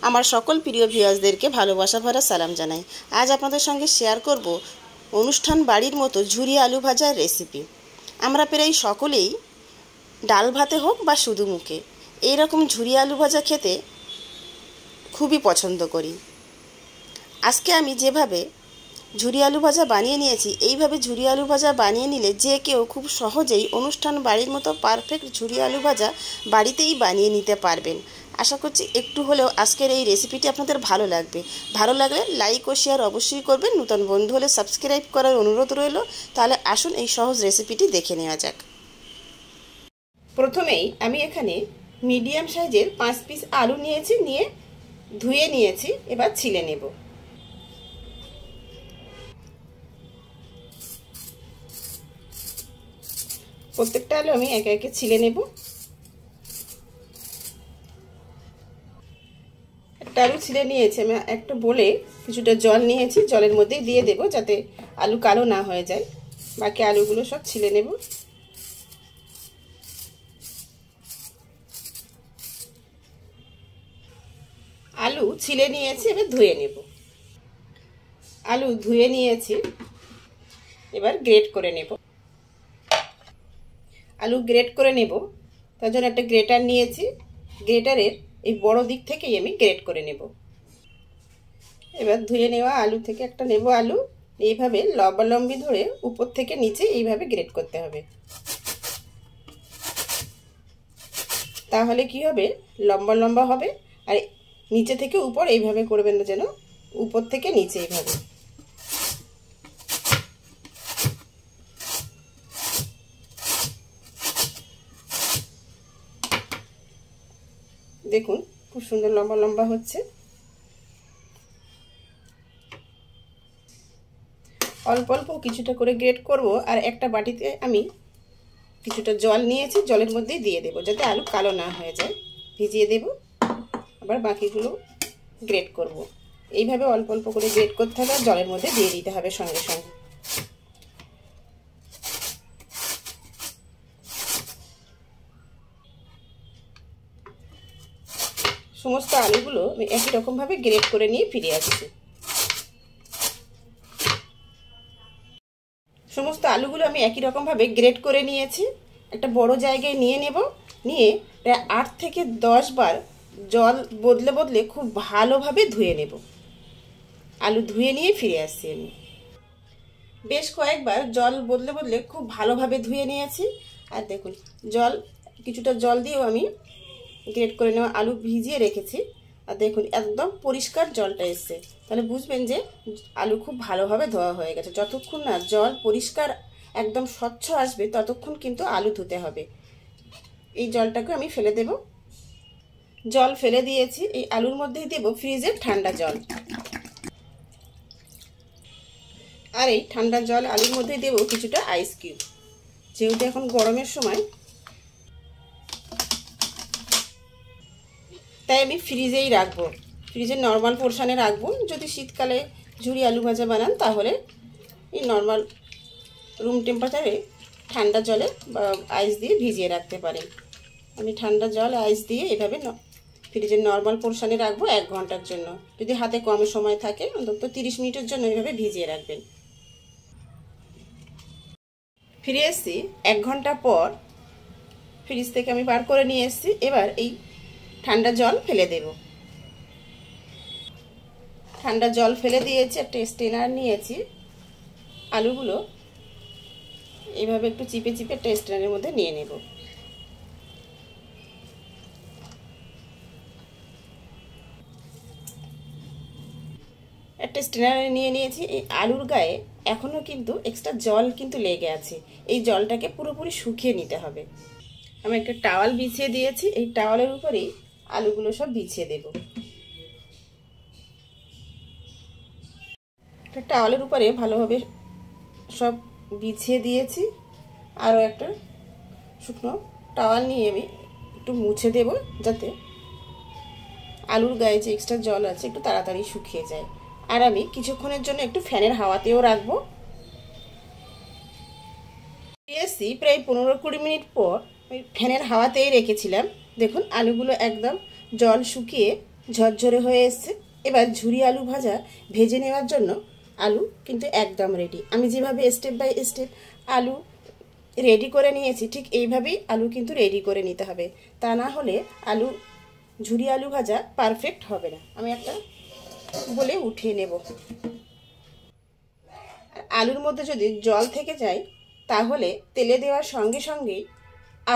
আমার সকল প্রিয় ভিউয়ার্সদেরকে ভালোবাসা ভরা সালাম জানাই। আজ আপনাদের সঙ্গে শেয়ার করব অনুষ্ঠান বাড়ির মতো ঝুরি আলু ভাজার রেসিপি। আমরা প্রায় সকলেই ডাল ভাতে হোক বা শুধু মুখে এইরকম ঝুরি আলু ভাজা খেতে খুবই পছন্দ করি। আজকে আমি যেভাবে ঝুরি আলু ভাজা বানিয়ে নিয়েছি, এইভাবে ঝুরি আলু ভাজা বানিয়ে নিলে যে কেউ খুব সহজেই অনুষ্ঠান বাড়ির মতো পারফেক্ট ঝুরি আলু ভাজা বাড়িতেই বানিয়ে নিতে পারবেন। আশা করছি একটু হলেও আজকের এই রেসিপিটি আপনাদের ভালো লাগবে। ভালো লাগলে লাইক ও শেয়ার অবশ্যই করবেন। নতুন বন্ধু হলে সাবস্ক্রাইব করার অনুরোধ রইল। তাহলে আসুন এই সহজ রেসিপিটি দেখে নেওয়া যাক। প্রথমেই আমি এখানে মিডিয়াম সাইজের 5 পিস আলু নিয়েছি, নিয়ে ধুয়ে নিয়েছি। এবার ছিলে নেব। প্রত্যেকটা আলু আমি একে একে ছিলে নেব। একটা আলু ছিলে নিয়েছি আমি, একটা বলে কিছুটা জল নিয়েছি, জলের মধ্যে দিয়ে দেব যাতে আলু কালো না হয়ে যায়। বাকি আলুগুলো সব ছিলে নেব। আলু ছিলে নিয়েছি, এবার ধুয়ে নেব। আলু ধুয়ে নিয়েছি, এবার গ্রেট করে নেব। আলু গ্রেট করে নেব, তার জন্য একটা গ্রেটার নিয়েছি। গ্রেটারের এই বড় দিক থেকেই আমি গ্রেট করে নেব। এবার ধুয়ে নেওয়া আলু থেকে একটা নেব আলু, এইভাবে লম্বালম্বি ধরে উপর থেকে নিচে এইভাবে গ্রেট করতে হবে। তাহলে কি হবে, লম্বা লম্বা হবে। আর নিচে থেকে উপর এইভাবে করবেন না, যেন উপর থেকে নিচে এইভাবে। দেখুন খুব সুন্দর লম্বা লম্বা হচ্ছে। অল্প অল্প কিছুটা করে গ্রেট করব। আর একটা বাটিতে আমি কিছুটা জল নিয়েছি, জলের মধ্যেই দিয়ে দেব যাতে আলু কালো না হয়ে যায়। ভিজিয়ে দেব, আবার বাকিগুলো গ্রেট করব। এইভাবে অল্প অল্প করে গ্রেট করতে হবে, আর জলের মধ্যে দিয়ে দিতে হবে সঙ্গে সঙ্গে। সমস্ত আলুগুলো আমি একই রকমভাবে গ্রেট করে নিয়ে ফিরে আসছি। সমস্ত আলুগুলো আমি একই রকমভাবে গ্রেট করে নিয়েছি। একটা বড় জায়গায় নিয়ে নেব, নিয়ে প্রায় 8 থেকে 10 বার জল বদলে বদলে খুব ভালোভাবে ধুয়ে নেব। আলু ধুয়ে নিয়ে ফিরে আসছি আমি। বেশ কয়েকবার জল বদলে বদলে খুব ভালোভাবে ধুয়ে নিয়েছি। আর দেখুন কিছুটা জল দিয়েও আমি গ্রেট করে নেওয়া আলু ভিজিয়ে রেখেছি। আর দেখুন একদম পরিষ্কার জলটা এসছে, তাহলে বুঝবেন যে আলু খুব ভালোভাবে ধোয়া হয়ে গেছে। যতক্ষণ না জল পরিষ্কার একদম স্বচ্ছ আসবে ততক্ষণ কিন্তু আলু ধুতে হবে। এই জলটাকে আমি ফেলে দেব। জল ফেলে দিয়েছি, এই আলুর মধ্যেই দেব ফ্রিজের ঠান্ডা জল। আর এই ঠান্ডা জল আলুর মধ্যে দেব কিছুটা আইস কিউব, যেহেতু এখন গরমের সময়, তাই আমি ফ্রিজেই রাখবো। ফ্রিজের নর্মাল পোর্শনে রাখবো। যদি শীতকালে ঝুরি আলু ভাজা বানান তাহলে এই নর্মাল রুম টেম্পারেচারে ঠান্ডা জলে বা আইস দিয়ে ভিজিয়ে রাখতে পারেন। আমি ঠান্ডা জল আইস দিয়ে এভাবে ফ্রিজের নর্মাল পোর্শনে রাখবো 1 ঘন্টার জন্য। যদি হাতে কম সময় থাকে অন্তত 30 মিনিটের জন্য এভাবে ভিজিয়ে রাখবেন। ফিরে এসেছি 1 ঘন্টা পর, ফ্রিজ থেকে আমি বার করে নিয়ে এসেছি। এবার এই ঠান্ডা জল ফেলে দেব। ঠান্ডা জল ফেলে দিয়েছি, একটা স্ট্রেনার নিয়েছি। আলুগুলো এইভাবে একটু চিপে চিপে একটা স্ট্রেনারের মধ্যে নিয়ে নেব। একটা স্ট্রেনারে নিয়ে নিয়েছি। এই আলুর গায়ে এখনো কিন্তু এক্সট্রা জল কিন্তু লেগে আছে, এই জলটাকে পুরোপুরি শুকিয়ে নিতে হবে। আমি একটা টাওয়াল বিছিয়ে দিয়েছি, এই টাওয়ালের উপরেই আলুগুলো সব বিছিয়ে দেব। একটা টাওয়ালের উপরে ভালোভাবে সব বিছিয়ে দিয়েছি। আরও একটা শুকনো টাওয়াল নিয়ে আমি একটু মুছে দেব যাতে আলুর গায়ে যে এক্সট্রা জল আছে একটু তাড়াতাড়ি শুকিয়ে যায়। আর আমি কিছুক্ষণের জন্য একটু ফ্যানের হাওয়াতেও রাখবো। এসছি প্রায় 15-20 মিনিট পর, ওই ফ্যানের হাওয়াতেই রেখেছিলাম। দেখুন আলুগুলো একদম জল শুকিয়ে ঝরঝরে হয়ে এসছে। এবার ঝুরি আলু ভাজা ভেজে নেওয়ার জন্য আলু কিন্তু একদম রেডি। আমি যেভাবে স্টেপ বাই স্টেপ আলু রেডি করে নিয়েছি ঠিক এইভাবেই আলু কিন্তু রেডি করে নিতে হবে, তা না হলে আলু ঝুরি আলু ভাজা পারফেক্ট হবে না। আমি একটা বলে উঠিয়ে নেব। আলুর মধ্যে যদি জল থেকে যায় তাহলে তেলে দেওয়ার সঙ্গে সঙ্গেই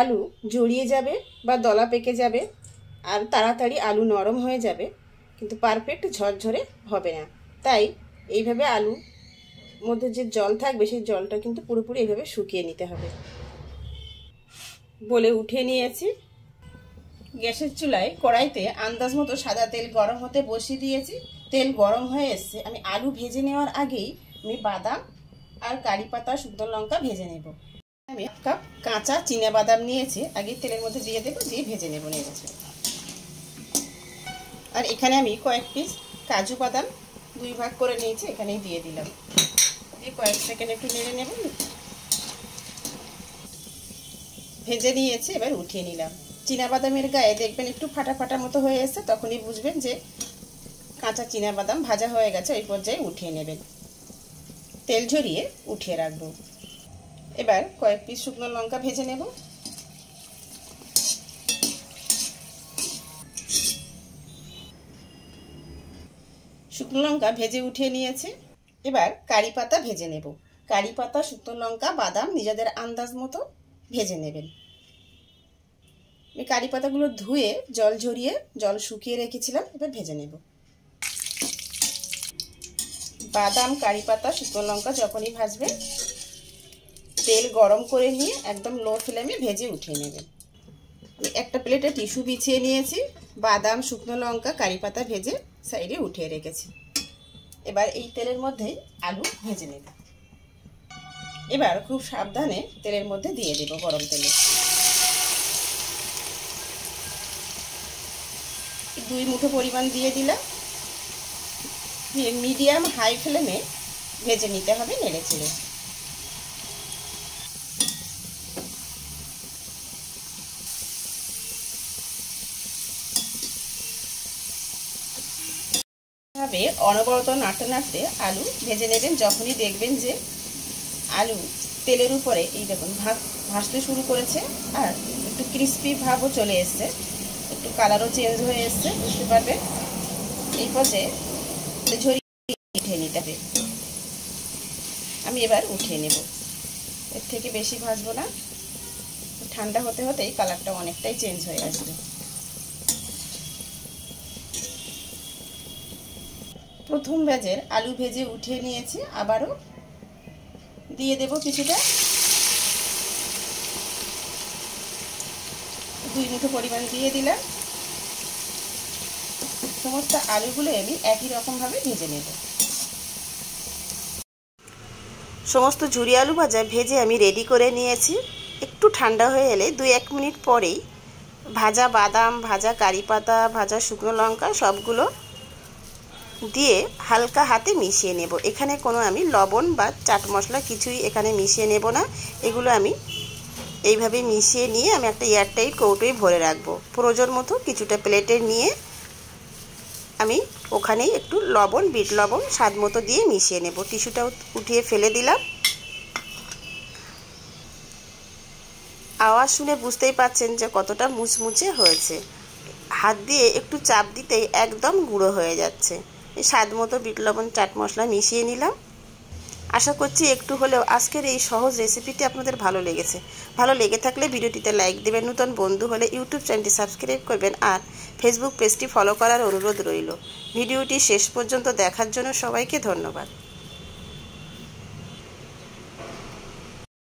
আলু জড়িয়ে যাবে বা দলা পেকে যাবে, আর তাড়াতাড়ি আলু নরম হয়ে যাবে, কিন্তু পারফেক্ট ঝরঝরে হবে না। তাই এইভাবে আলু মধ্যে যে জল থাকবে সেই জলটা কিন্তু পুরোপুরি এইভাবে শুকিয়ে নিতে হবে। বলে উঠিয়ে নিয়েছি। গ্যাসের চুলায় কড়াইতে আন্দাজ মতো সাদা তেল গরম হতে বসিয়ে দিয়েছি। তেল গরম হয়ে এসছে। আমি আলু ভেজে নেওয়ার আগেই আমি বাদাম আর কারি পাতা শুকনো লঙ্কা ভেজে নেব। আমি 1 কাপ কাঁচা চীনা বাদাম নিয়েছি, আগে তেলের মধ্যে দিয়ে দেবো, দিয়ে ভেজে নেব নেড়েছে। আর এখানে আমি কয়েক পিস কাজু বাদাম 2 ভাগ করে নিয়েছি, এখানেই দিয়ে দিলাম। দিয়ে কয়েক সেকেন্ড একটু নেড়ে নেব। ভেজে নিয়েছি, এবার উঠিয়ে নিলাম। চীনা বাদামের গায়ে দেখবেন একটু ফাটা ফাটা মতো হয়ে এসছে, তখনই বুঝবেন যে কাঁচা চীনা বাদাম ভাজা হয়ে গেছে। ওই পর্যায়ে উঠিয়ে নেবেন। তেল ঝরিয়ে উঠিয়ে রাখবো। এবার কয়েক পিস শুকনো লঙ্কা ভেজে নেব। শুকনো লঙ্কা ভেজে উঠিয়ে নিয়েছে। এবার কারি পাতা ভেজে নেব। কারি পাতা, শুকনো লঙ্কা, বাদাম নিজেদের আন্দাজ মতো ভেজে নেবেন। আমি কারি পাতাগুলো ধুয়ে জল ঝরিয়ে জল শুকিয়ে রেখেছিলাম, এবার ভেজে নেব। বাদাম, কারি পাতা, শুকনো লঙ্কা যখনই ভাজবেন তেল গরম করে নিয়ে একদম লো ফ্লেমে ভেজে উঠিয়ে নেবেন। আমি একটা প্লেটে টিস্যু বিছিয়ে নিয়েছি। বাদাম, শুকনো লঙ্কা, কারি পাতা ভেজে সাইডে উঠিয়ে রেখেছি। এবার এই তেলের মধ্যে আলু ভেজে নেব। এবার খুব সাবধানে তেলের মধ্যে দিয়ে দেব গরম তেলে। 2 মুঠো পরিমাণ দিয়ে দিলাম। দিয়ে মিডিয়াম হাই ফ্লেমে ভেজে নিতে হবে নেড়ে চেড়ে। ভাবে অনবরত নাড়তে নাড়তে আলু ভেজে নেবেন। যখনই দেখবেন যে আলু তেলের উপরে এই দেখুন ভাসতে শুরু করেছে আর একটু ক্রিস্পি ভাবও চলে এসছে, একটু কালারও চেঞ্জ হয়ে এসছে, বুঝতে পারবেন। এই পর্যায়ে ঝরিয়ে উঠিয়ে নিতে হবে। আমি এবার উঠিয়ে নেব। এর থেকে বেশি ভাজবো না, ঠান্ডা হতে হতেই কালারটা অনেকটাই চেঞ্জ হয়ে আসবে। প্রথম ব্যাচের আলু ভেজে উঠিয়ে নিয়েছি, আবারও দিয়ে দেব কিছুটা। 2 মুঠো পরিমাণ দিয়ে দিলাম। সমস্ত আলুগুলো আমি একই রকমভাবে ভেজে নেব। সমস্ত ঝুরি আলু ভাজা ভেজে আমি রেডি করে নিয়েছি। একটু ঠান্ডা হয়ে এলে 2-1 মিনিট পরেই ভাজা বাদাম, ভাজা কারি পাতা, ভাজা শুকনো লঙ্কা সবগুলো দিয়ে হালকা হাতে মিশিয়ে নেব। এখানে কোনো আমি লবণ বা চাট মশলা কিছুই এখানে মিশিয়ে নেব না। এগুলো আমি এইভাবে মিশিয়ে নিয়ে আমি একটা এয়ারটাইট কৌটোয় ভরে রাখবো। প্রয়োজন মতো কিছুটা প্লেটে নিয়ে আমি ওখানেই একটু লবণ, বিট লবণ স্বাদ মতো দিয়ে মিশিয়ে নেব। টিস্যুটা উঠিয়ে ফেলে দিলাম। আওয়াজ শুনে বুঝতেই পাচ্ছেন যে কতটা মুচমুচে হয়েছে। হাত দিয়ে একটু চাপ দিতেই একদম গুঁড়ো হয়ে যাচ্ছে। স্বাদ মতো বিট লবণ, চাট মশলা মিশিয়ে নিলাম। আশা করছি একটু হলেও আজকের এই সহজ রেসিপিটি আপনাদের ভালো লেগেছে। ভালো লেগে থাকলে ভিডিওটিতে লাইক দেবেন, নতুন বন্ধু হলে ইউটিউব চ্যানেলটি সাবস্ক্রাইব করবেন আর ফেসবুক পেজটি ফলো করার অনুরোধ রইল। ভিডিওটি শেষ পর্যন্ত দেখার জন্য সবাইকে ধন্যবাদ।